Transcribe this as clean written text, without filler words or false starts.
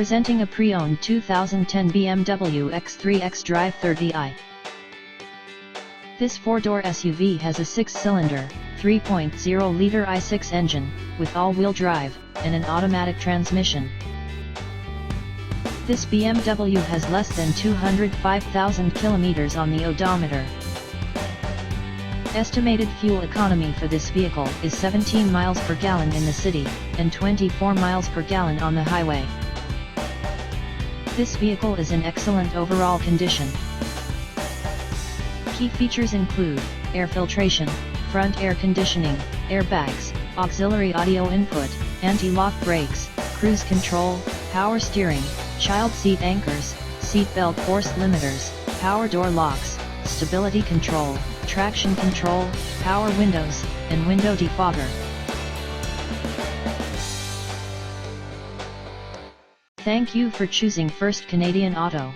Presenting a pre-owned 2010 BMW X3 xDrive30i. This 4-door SUV has a 6-cylinder, 3.0-liter i6 engine, with all-wheel drive, and an automatic transmission. This BMW has less than 205,000 kilometers on the odometer. Estimated fuel economy for this vehicle is 17 miles per gallon in the city, and 24 miles per gallon on the highway. This vehicle is in excellent overall condition. Key features include air filtration, front air conditioning, airbags, auxiliary audio input, anti-lock brakes, cruise control, power steering, child seat anchors, seat belt force limiters, power door locks, stability control, traction control, power windows, and window defogger. Thank you for choosing First Canadian Auto.